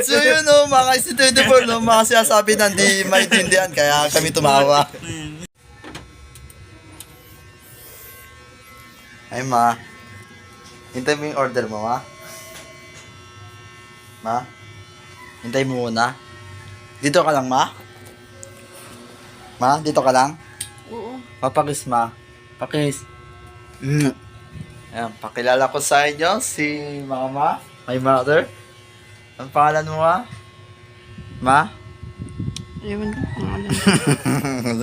So yun no, mga Easy24 no, mga sinasabi na hindi maintindihan kaya kami tumawa. Ay ma, hintay mo yung order mo ma? Ma? Hintay mo muna? Dito ka lang ma? Ma, dito ka lang? Oo. Papakis ma. Pakis. Ayan, pakilala ko sa inyo si Mama, my mother. Ang pangalan mo ma? Ma? Ewan ko kung ano.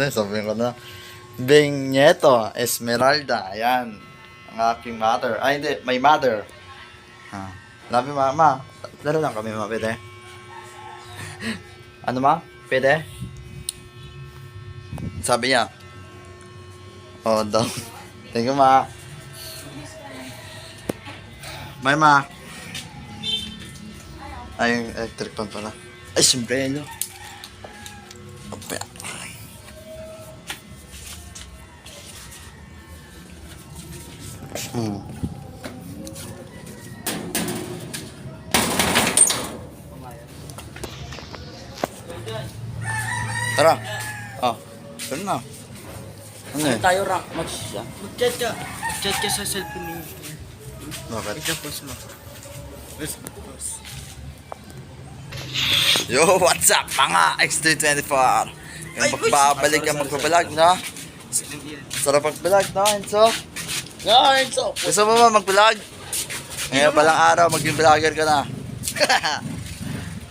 Sabihin ko na. Bing Nieto, Esmeralda. Ayan. Ang aking mother. Ay, hindi. My mother. Love you, mama. Laro lang kami, ma. Pwede? Ano, ma? Pwede? Sabi niya. Oh, daw. Thank you, ma. May ma. Ay, yung electric fan pala. Ay, sombrero. Opa. Tara. Oh, ano na? Ano eh? Tayo rank match siya. Mag-chat ka sa cellphone niyo. Bakit? Ika-post mo. Yo, what's up mga X324? Yung magbabalik ang magbabalag, no? Sarap magbalag, no, Enzo? No, Enzo! Gusto mo ba magbalag? Ngayon palang araw, maging vlogger ka na.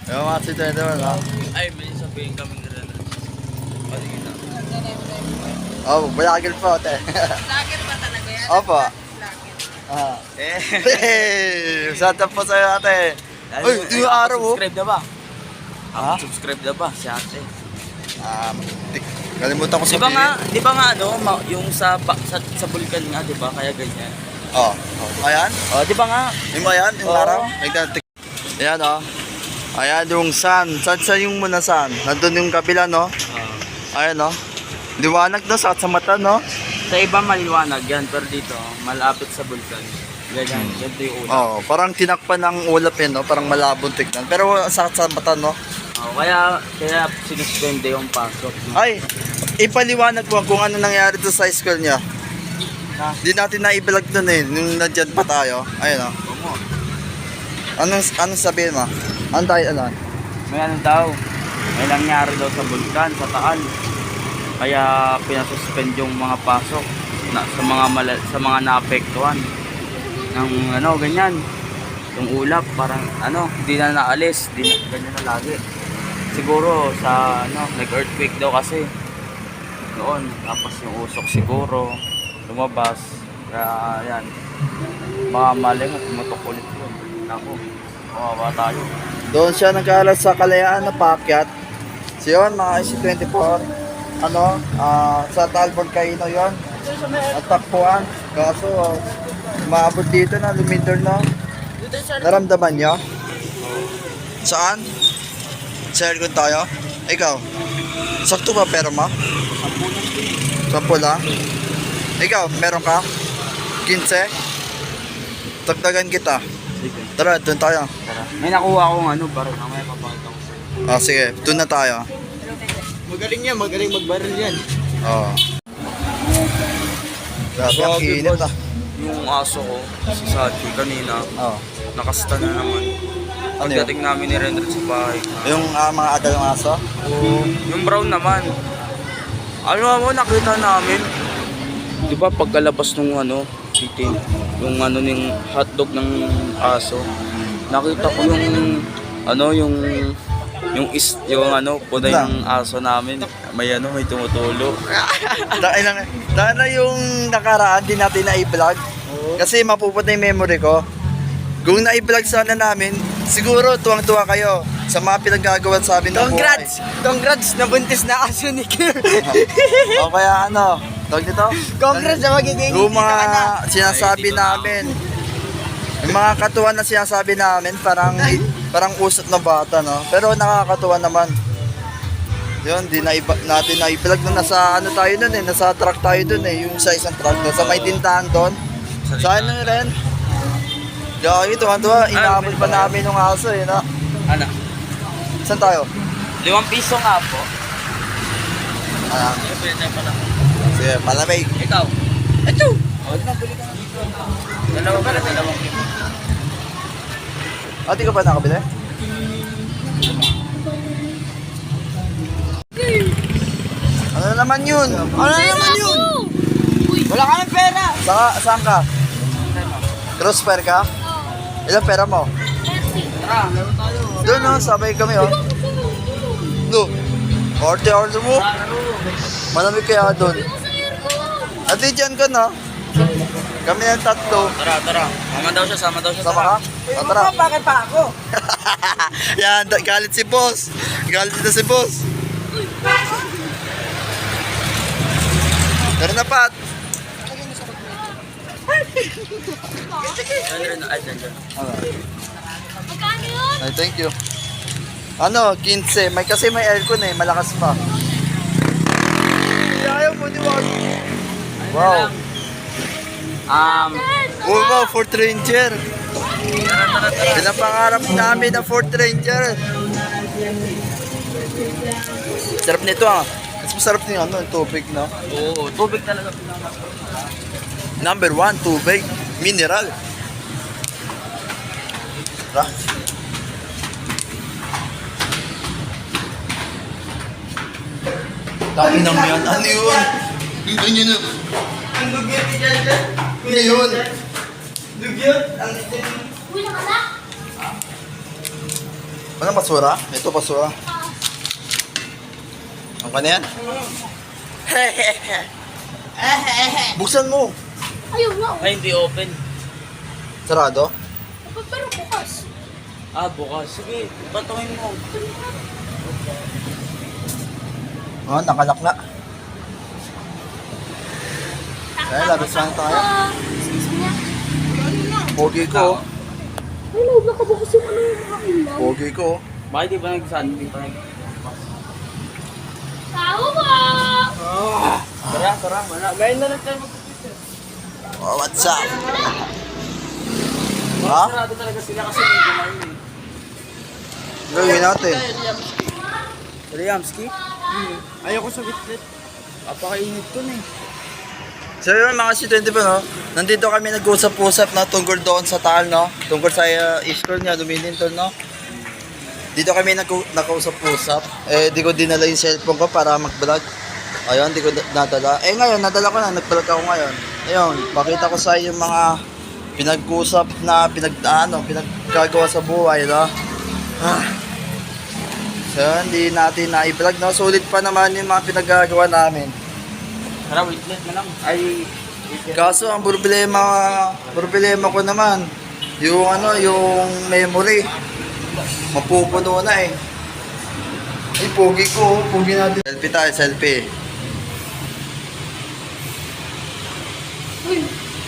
Yung mga X324, no? Ay, may sabihin kaming rin. Oh, vlogger po, te. Vlogger ba talaga yan? Opo. Vlogger. Hey! Shout out po sa'yo, ate. Uy, ito yung araw, oh. Subscribe na ba? Ha? Subscribe na ba si ate? Kalimutan ko Di ba sabihin. nga, yung sa bulkan nga, di ba? Kaya ganyan. Oh, ayan. Oh, di ba nga? Yung ayan, yung Oo. araw. Ayan, oh. Ayan yung sun. Sun yung muna sun. Nandun yung kabila, no? Ayan, no? Liwanag na sa mata, no? Sa iba maliwanag yan, pero dito, malapit sa bulkan. Ganyan, ganito yung ulo. Oh, parang tinakpan ng ulap yun, no? Parang malabong tignan. Pero sa mata, no? Oh, kaya sinuspende yung pasok. Ay, ipaliwanag mo kung ano nangyari doon sa school niya. Di natin na-i-vlog doon eh, nung nandyan pa tayo. Ayun, no? Anong sabihin mo? Ano tayo, ano? May ano daw, may nangyari daw sa bulkan, sa Taal. Kaya pinasuspend yung mga pasok sa mga naapektuhan ng ano, ganyan. Yung ulap, parang ano, hindi na naalis, ganyan na lagi. Siguro sa ano, nag-earthquake daw kasi noon, tapos yung usok siguro lumabas. Kaya yan, mga mali mo, tumutok ulit yun. Ako, kawawa tayo. Doon siya nag-aaral sa Kalayaan na paakyat. So yun, mga IC24. Ano, sa Talbot Caino yun. At takpuan. Kaso, maabot dito na, lumindor na. Naramdaman nyo? Saan? Sa aircon tayo? Ikaw? Sakto ba pera mo? 10 lang? Ikaw, meron ka? 15? Tagdagan kita. Sige, Tara, doon tayo. tara. May nakuha akong ano, para mamaya papakita ko sa'yo. Sige, doon na tayo. Magaling magbaril yan. Oo. Grabe ang init ah. Yung aso ko, si Sachi, kanina, Oo. nakasta na naman. Ano yun? Pagdating namin ni Rendred sa bahay. Yung mga adal ng aso? Yung brown naman. Ano mo, nakita namin. Di ba pagkalabas nung ano, chicken, yung ano ng hotdog ng aso, nakita ko yung ano, yung ano, punay ng aso namin. May ano, may tumutulo. Dahil na yung nakaraan, di natin na-i-vlog. Kasi mapupunta yung memory ko. Kung na-i-vlog sana namin, siguro tuwang-tuwa kayo sa mga pinaggagawa sa amin ng buhay. Congrats! Nabuntis na aso ni Kim. O kaya ano, tawag nito? Congrats na magiging Yung mga sinasabi namin, yung mga katuwa na sinasabi namin, parang usot na bata, no? Pero nakakatuwa naman. Yun, di natin na-i-vlog na nasa ano tayo dun eh, nasa truck tayo dun eh, yung sa isang truck doon, sa may tindahan doon. Sa ano rin, Gagi, tuwa-tuwa. Inaabot pa namin yung aso eh, no? Ano? Saan tayo? 5 piso nga po. Ayan. Sige, malamig. Ikaw? Ito! O, bili ka na. Dalawa pala, dalawang kilo. Di ka pa nakabili? Ano naman yun? Ano naman yun? Wala kami pera. Saan ka? Crossfire ka? Ilang pera mo? Tara, laro tayo. Doon no, sabay kami oh. No. Order mo. Malamig kaya doon. Ate dyan ka na. Kami ng tatlo. Tara, tara. Sama daw siya. Sama ka? Tara. Bakit pa ako? Yan, galit si boss. Galit na si boss. Tara na, Pat. Ay, dyan. Magkano yun? Ay, thank you. Ano, 15. Kasi may aircon eh, malakas pa. Ayaw mo, diwag. Wow. Oh, wow, Ford Ranger. Pinapangarap namin na Ford Ranger. Sarap nito ah. Mas masarap din ano, yung tubig, no? Oo, tubig talaga. Number 1, tubig. Mineral. Tara. Tayo na mo yan. Ano yun? Ano yun? Ang dugyot ni Jan. Ano yun? Dugyot. Ang Uy, nakala? Ano basura? Ito basura. Ang ka na yan? Buksan mo. Ayun nga. Ay, hindi open. Sarado? Pero bukas. Bukas. Sige, patungin mo. Oh, nakalak na. Kaya labas lang tayo. Excuse me na. Pogi ko. Ay, naubla ka bukas yung ano yung mga ilaw. Pogi ko. Bakit di ba nagsan? Hindi pa nag... Tao ba? Tara. Ngayon na lang tayo Oh, what's up? Ha? Sarado talaga sila kasi may gumayon eh. Gawin natin. Riamski? Ayoko sa bitbit. Apakainit ko na eh. So yun mga si-20 pa no, nandito kami nag-usap-usap na tungkol doon sa Taal no, tungkol sa school niya, Luminintol no. Dito kami nag-usap-usap, di ko dinala yung cellphone ko para mag-vlog. Ayun, di ko nadala. Ngayon, nadala ko na, nag-vlog ako ngayon. Ayun, pakita ko sa yung mga pinag-usap na pinaggagawa sa buhay no. So hindi natin na-vlog no, sulit pa naman yung mga pinaggagawa namin. Tara, witlet na lang. Ay, Kaso ang problema ko naman, yung yung memory. Mapupuno na eh. Ay, pogi natin. Selfie tayo, selfie. Uy,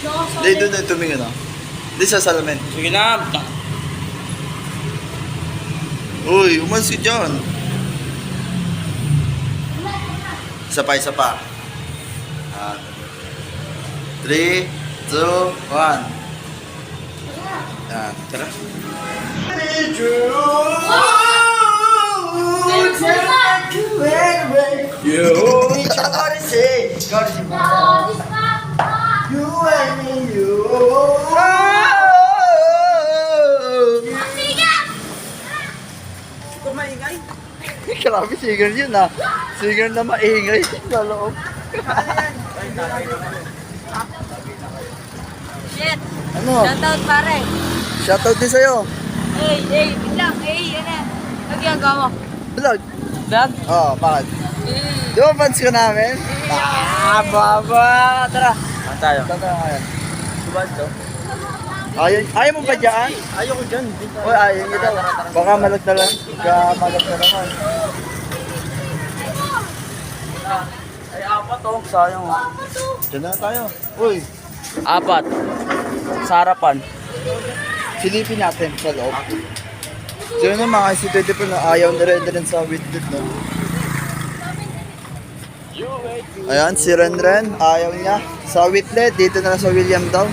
nakasali. Hindi, doon na tumingin na. Hindi sa salamin. sige na. Uy, umansi dyan. Isa pa. 3, 2, 1. Yan, tara. Kumaingay. Grabe, singer yun ah. Singer na maingay sa loob. Shit. Ano? Shoutout pare. Shoutout din sa'yo. Hey, bilang. Hey, yan na. Nagyagawa mo. Vlog. Vlog? Oo, bakit? Di ba fans ka namin? Baba. Tara. Saan tayo? Tata ngayon. Subas to? Ayaw mo ba dyan? Ayoko dyan. Uy, ayaw nyo daw. Baka malag na lang. Malag na naman. Ay, 4 to. Sayang oh. Diyan na tayo. Uy, 4. Sa harapan. silipin natin sa loob. So yun mga si-20 po na ayaw na rin sa Witlet, no? Ayan, si Renren, ayaw niya. Sa Witlet, dito na lang sa William daw.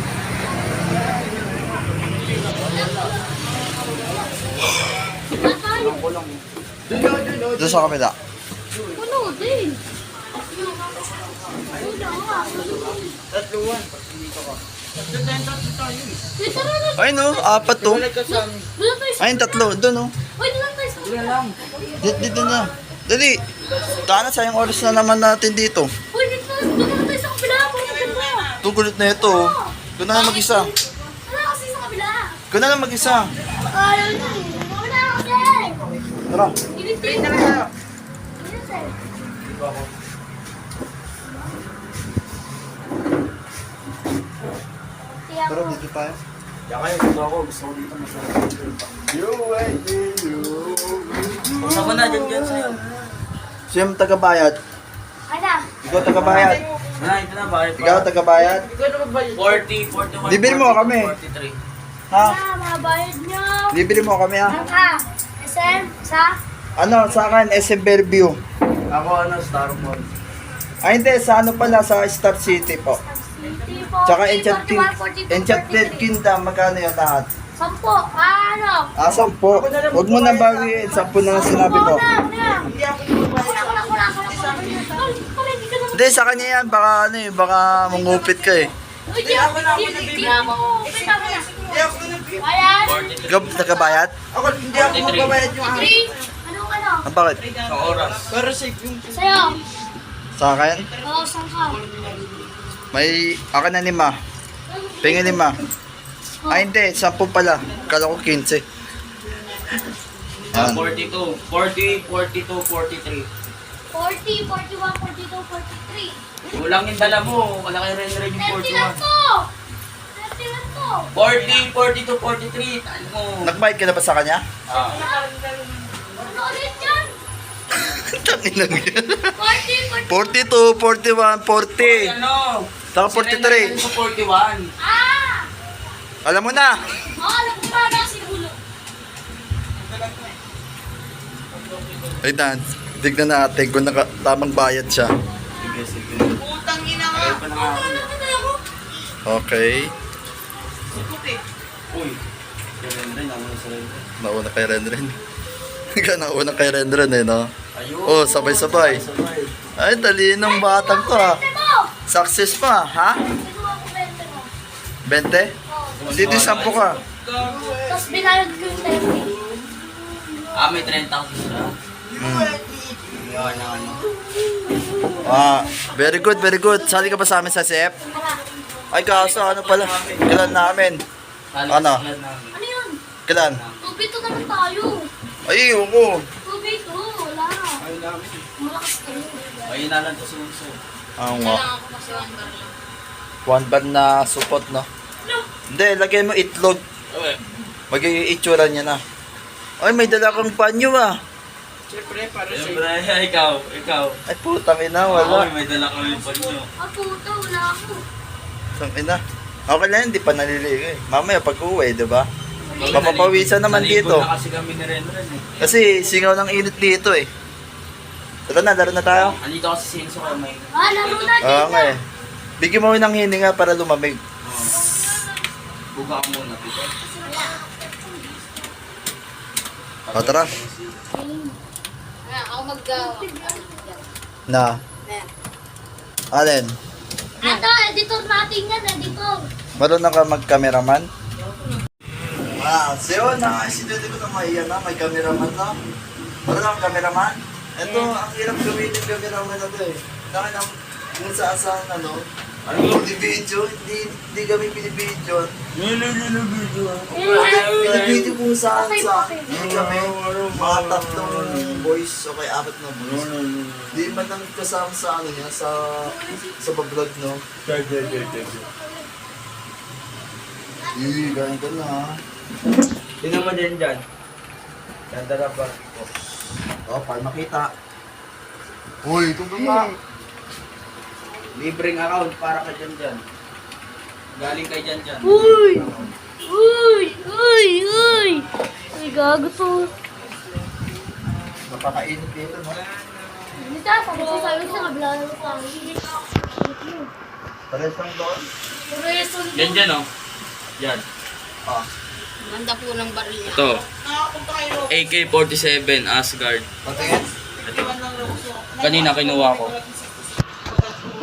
lang. Doon sa kabila. Puno din. Tatluan. Uy, tara na. Ay no, apat to. Balik ka sa amin. Doon tayo sa... Ayun, tatlo. Doon oh. Uy, doon tayo sa... Wala lang. Dito na. Dali. Taka na, sayang oras na naman natin dito. Uy, doon tayo sa kabila. Pumunta mo. Tugulit na ito. Oh. Doon na lang mag-isa. Wala kasi sa kabila. Doon na lang mag-isa. Ayaw na eh. Wala kasi. Tara. Init na kayo. Init eh. Tiyak Tara, mo. dito tayo. Kaya kayo, gusto ako. Gusto ko dito masarap. Kasama na dyan sa'yo. Siyem tagabayad. Ana. Ikaw tagabayad. Wala, ito na. Bakit Ikaw tagabayad. 40, 41, Libre mo kami. 43. Ha? Ana, mabayad niyo. Libre mo kami ha. Ana. SM, sa? Ano, sa akin, SM Fairview. Ako ano, Star Mall. Ay hindi, sa ano pala, sa Star City po. City po. Tsaka 41, 42, Enchanted 43. Kingdom, magkano yung lahat? 10. Ano? 10. Huwag mo na bawiin, 10 na lang sinabi ko. Hindi, sa kanya yan, baka ano eh, baka mangupit ka eh. Ayan. Ikaw, tagabayad? Ako, hindi ako magbabayad yung akin. 3. Ano? Ah, bakit? Sa oras. Pero safe yung... Sa'yo. Sa akin? Oo, saan ka? May, akin na 5. Pengen 5. Ay hindi, 10 pala. Kala ko 15. Yan. 42, 40, 42, 43. 40, 41, 42, 43. Kulang yung dala mo. Wala kayo rin yung 30 lang 41. to. 30 lang to. 40, 42, 43. Talo mo. Nagbayad ka na ba sa kanya? Ah. Ano ulit yan? Tangin lang yan. 40, 42, 41, 40. Ano? Saka 43. Sa 41. Ah! Alam mo na. Alam ko na si Ulo. Ay Dan, tignan natin kung tamang bayad siya. Sige, sige. Putang ina nga. Ayun pa na nga ako. Okay. Uy. Kailan rin, ako na sa rin. Nauna kay Renren. Ikaw nauna kay Renren eh, no? Ayun. Oh, sabay-sabay. Sabay. Ay, dali ng batang to ha. Bente mo! Success pa, ha? Kinuha ko bente mo. 20? Oo. Dito 10 ka. Tapos binayad ko yung 30. Ah, may 30 ako siya. Gawa na ano. Ah, very good, very good. Sali ka ba sa amin sa CF? Ay, kaso ano pala? Kailan namin? Ano? Ano yun? Kailan? 2v2 naman tayo. Ay, oo. 2v2, wala. Malakas kayo. Ayun na lang to suso. Ah, nga. ako kasi one bar lang. One bag na support, no? Hindi, lagyan mo itlog. Magiging itsura niya na. Ay, may dala kang panyo ah. Siyempre, para safe. Siyempre, ikaw. Ay, putang ina, Ay, wala. may dala kami pa nyo. Ah, puta, wala ako. Putang ina. Okay lang, hindi pa naliligo eh. Mamaya pag uwi, di ba? Mapapawisan naman dito. Naligo na kasi kami ni Renren eh. Kasi singaw ng init dito eh. Tara na, laro na tayo. Andito kasi si Enzo kamay. Ah, laro na din Oo nga eh. Bigyan mo ng hininga para lumamig. Buga ka muna, Peter. O, tara. Ako mag-gawa. Na. Alin? Ito, editor natin yan, editor. Marunong ka mag-cameraman? Ah, siyo na. Sinunod ko na maiyan na. May cameraman na. Marunong kang cameraman? Ito, ang hirap gawin yung cameraman na to eh. Dahil ang kung saan ano, ano video, hindi kami binibidyo. Binibidyo kung saan hindi kami mga tatlong boys o kay apat na boys. Hindi man lang kasama sa ano niya, sa bablog, no? Ganyan ka na ha. Tingnan mo din dyan. Ganda pa. O, para makita. Uy, ito nga. Libreng account para kay Jan. Galing kay Jan. Uy! Uy! Uy! Uy! Uy, gago to. Napakainit dito, no? Hindi tayo, pag-sasabi sa kabila na tayo. Pares lang doon. Reson Jan oh. Yan. Ah. Ganda po ng baril niya. Ito. punta kayo. AK-47 Asgard. Patingin. Kanina kinuha ko.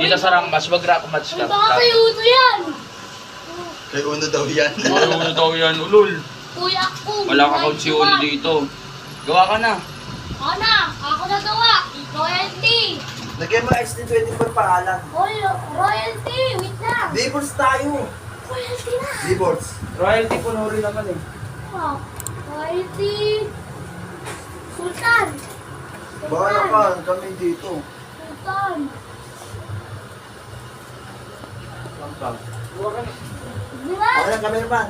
Dito sa rank match, wag-rank match ka. Baka kayo uno yan. Kay Uno daw yan. Ano daw yan, ulul. Kuya ko. Wala ka count si Uno dito. Gawa ka na. Ako na. Ako na gawa. Royalty. Lagyan mo XT24 pangalan. Royalty. Wait lang. Labels tayo. Royalty na. Labels. Royalty po rin naman eh. Oh, Royalty. Sultan. Bahala ka, kami dito. Sultan. Di ba? Ako yung cameraman.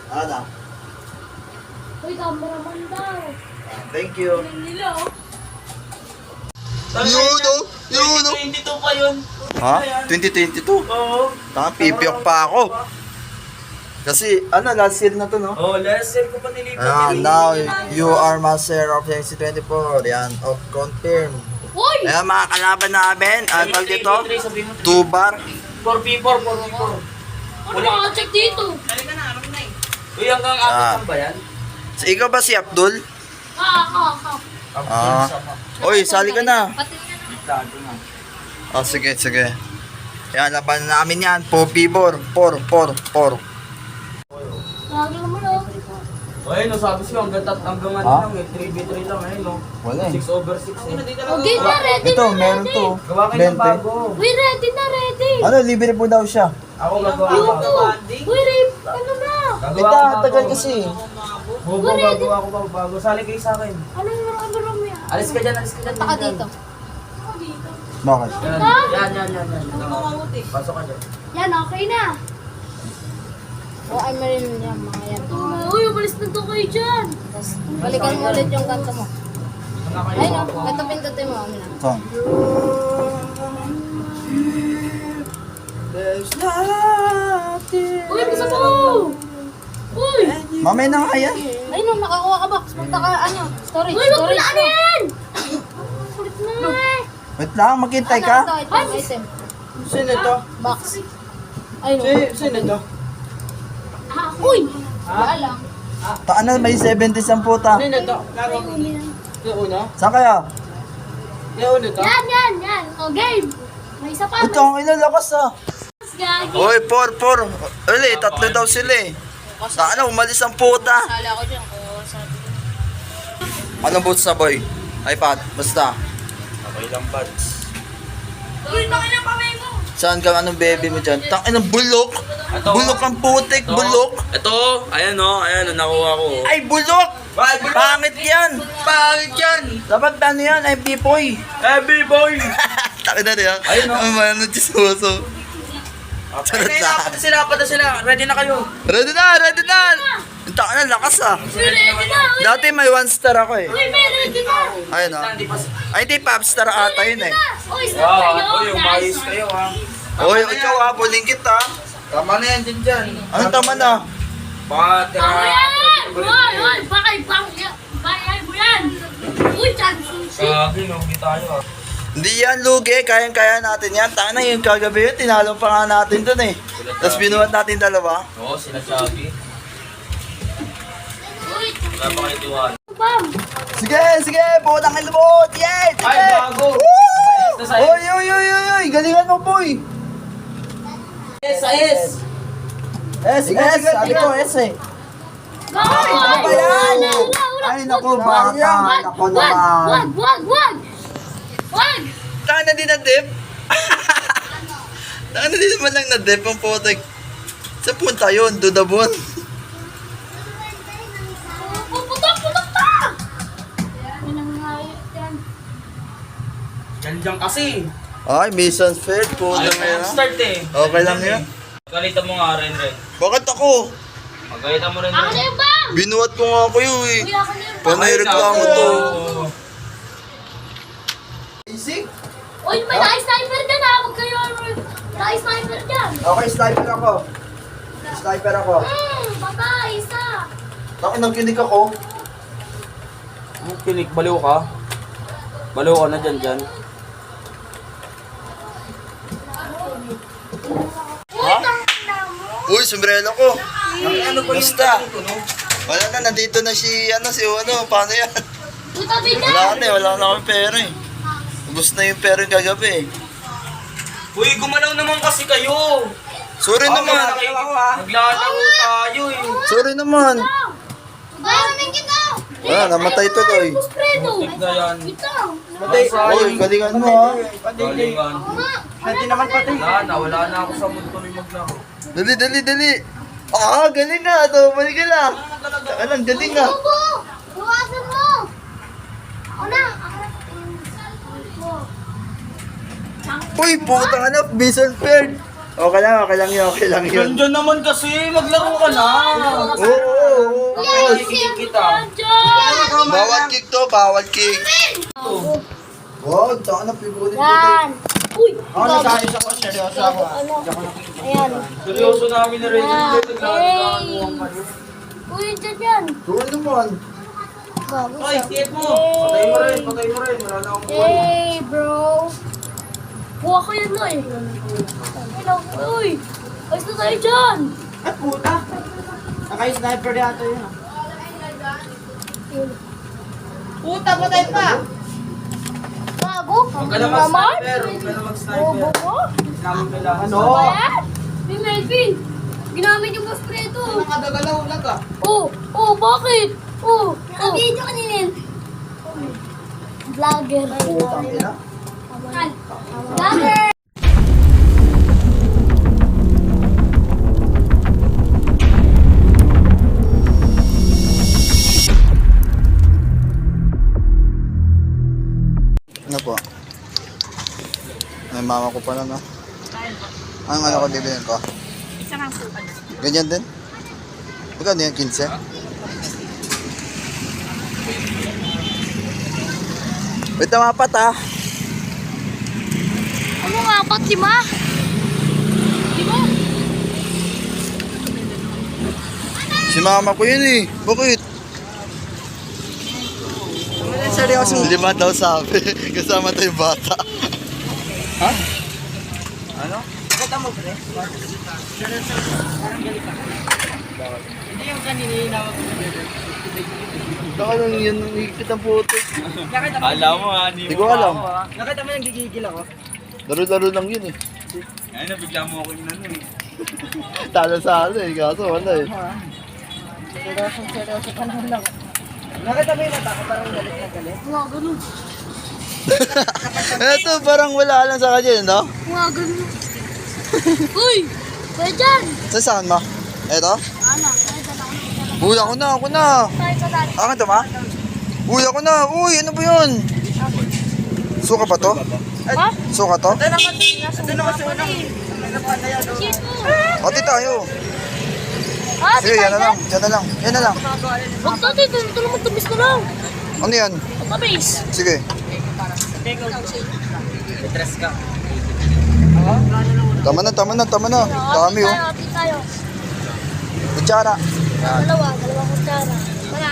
Ano? Uy, cameraman daw. Thank you. Nila, oh. Yun, 22 pa yun. Ha? 2022? Oo. Tama, pipiyok pa ako. Kasi, last year na to, no? Oh, last year ko pa nilipat. Now, you are master of the NC24. Yan, of confirm. Uy! Ayan, mga kalaban namin. Ang tawag dito, 2 bar. 4v4, 4v4. Ano makacheck dito? Dali ka na, alam na eh. Uy, hanggang apat ba yan? So, ikaw ba si Abdul? Ako. Oy, sali ka na. Pati na. Limitado na. Oh, sige. Yan, laban namin yan. 4v4. 4. Lagi naman, oh. Ay, no, sabi siya, hanggang ano Ha? lang eh, 3v3 lang eh, no? Wala 6/6 eh. Okay na, ready Ito, na, meron ready. to. Gawa kayo ng 20. bago. Uy, ready na, ready. Libre po daw siya. Ako gagawa Yung ko. to. Uy, ano na? Gagawa ko Tagal bago. kasi. Bobo, gagawa ko bago. Sali kayo sa akin. Anong yan? Alis ka dyan, alis ka dyan. Taka dito. Bakit? Yan. Pasok ka dyan. Yan, okay na. Ay, marin yan, mga yan. Uy, umalis na to kayo dyan. Tapos, balikan mo ulit yung kanto mo. Ay, no, ito pindutin mo. Ano na. Ito. Uy, bisa mo! Uy! Mamaya na nga yan. Ay, no, nakakuha ka box. Punta ka, storage. Uy, wag pala yan! Kulit na eh. Wait lang, maghintay ka. Ito, item. Sino ito? Box. Ay, no. Sino ito? Uy! Wala lang. Taan may 70 ang puta. Sino ito? Laro. Yung una? Saan kaya? Yung una ito? Yan. O, game. May isa pa. Ito, ang inalakas ah. Gagi. Oy, 4. Uli, 3 daw sila eh. Saan umalis ang puta. Sala ko dyan. O, sabi ko. Anong boots na boy? iPad, basta. Okay lang, buds. Uy, bakit na pamay mo? Saan ka anong baby mo dyan? Inang bulok. Ito. Bulok ang putik, bulok. Ito, ayan o, nakuha ko. Ay, bulok! Pangit yan! Pangit yan! Dapat ano yan? Ay, bipoy. Heavy boy! Takin na rin. Ayun, no? Ano, chismoso. Charot lang. Apat na sila. Ready na kayo. Ready na! Ang takin na, lakas ah. Uy, ready na. Uy, Dati may 1 star ako eh. Uy, may ready na. Ayun ah. Ay, di 5 star ata yun eh. Uy, stop kayo. Uy, umayos kayo ha. Oy, ikaw ah, buling kita. Tama na yan dyan. Anong tama na? Baka Tama yan! Uy, bakay mo yan! Uy, chance sushi! Sabi, lugi tayo ha. Hindi yan lugi, kayang-kaya natin yan. Tanga na yung kagabi yun, tinalo pa nga natin dun eh. Tapos binuhat natin dalawa. Oo, sila Chubby. Uy, Wala pa kayo tiwala. Pam! Sige, butang ilbot! Yay! Sige! Ay, bago! Woo! Oy! Galingan mo, boy! S! S, sabi ko S eh. Ay, ano ba yan? Ay, naku, bata. Naku naman. Wag! Taka na din na dip. Taka na din naman lang na dip ang putik. Saan punta yun? Dudabon. Putok pa! Yan ang hayop yan. Diyan kasi. Ay, mission failed. Puta Ayaw na na yan. start eh. Okay lang yan. Galitan mo nga rin. Bakit ako? Magalitan mo rin. Ako na yung bang! Binuhat ko nga kayo eh. Uy, ako na yung bang! Panay reklamo to. Easy? Uy, may na-sniper dyan ha! Huwag kayo na-sniper dyan! Okay, sniper ako. Sniper ako. Patay, isa! Taka nang kinig ako. Kinik, baliw ka. Baliw ka na dyan. Uy, tangina mo! Uy, sombrero ko. Basta. Wala na, nandito na si paano yan? Ito, Bijan. Wala na kami pera eh. Ubus na yung pera kagabi eh. Uy, gumalaw naman kasi kayo. Sorry naman. Naglalaro tayo eh. Sorry naman. Bayaran kita. Wala, namatay tuloy. Predo. Na yan. Ito. Oy, galingan mo ha. Galingan. Hindi naman pati. Wala na ako sa mundo rin maglaro. Dali. Ah, galing nga. Balik ka na. Saka lang, galing nga. Bubo. Luwasan mo. Ako na. Uy, puta ka na. Bison Fair. Okay lang yun. Nandiyan naman kasi, maglaro ka na. Oo. Kita. Bawal kick to, bawal kick. Wag, saka na pibulit. Yan. Uy. Ako nag-ayos ako, seryoso ako. Ano? Ayan. Seryoso namin na rin. Ah, hey. Uy, dyan. Sorry naman. Bago Ay, siya. tip mo. Patay mo rin. Wala na akong buwan. Hey, bro. Buha ko yan, Noy. Hello. Uy. Ayos na tayo dyan. Ay, puta. Naka-sniper yata yun. Puta, patay pa. Bago. Huwag ka na mag-sniper. Bobo mo. Namin kailangan. Ano? Ano ba yan? Hey, Melvin. Ginamit yung boss preto. Nakadagalaw ulag ah. Bakit? Video ka nilin. Vlogger. Putang ina. Vlogger. Ano po? May mama ko pa lang, no? Ang ano ko bibilin ko? Ganyan din? Magkano yan? 15? Wait na mapat ha. Ano nga ba, Tima? Tima? Si mama ko yun eh. Bakit? Seryoso. Lima daw sabi. Kasama tayo yung bata. Ano? Kita mo, pre. Hindi yung kanina yung nawag ko. Baka lang yun ang higpit ang puto. Nakita mo? Alam mo ha, Hindi ko alam. Nakita mo yung gigigil ako? Laro-laro lang yun eh. Ayun na, bigla mo ako yung ano eh. Talo sa ano eh. Kaso wala eh. Seryoso ka naman lang. Nakita mo yung mata ko, parang galit na galit. Nga ganun. Eto parang wala lang sa kanya, no? Nga ganun. Uy! Kaya dyan! Saan mo? Eto? Ano? Kaya dyan ako. Uy, ako na. Tayo sa dali. Akin to, ma? Uy, ako na. Uy, ano ba yun? Suka pa to? Ha? Suka to? Ito naman si unang. Cheers mo! Ati tayo. Ah, Sige, yan na lang. Yan na lang. Huwag natin, ito lang magtamis na lang. Ano yan? Magtamis. Sige. Stress ka. Tama na. Dami oh. Tayo. Kutsara. Dalawa kutsara. Wala.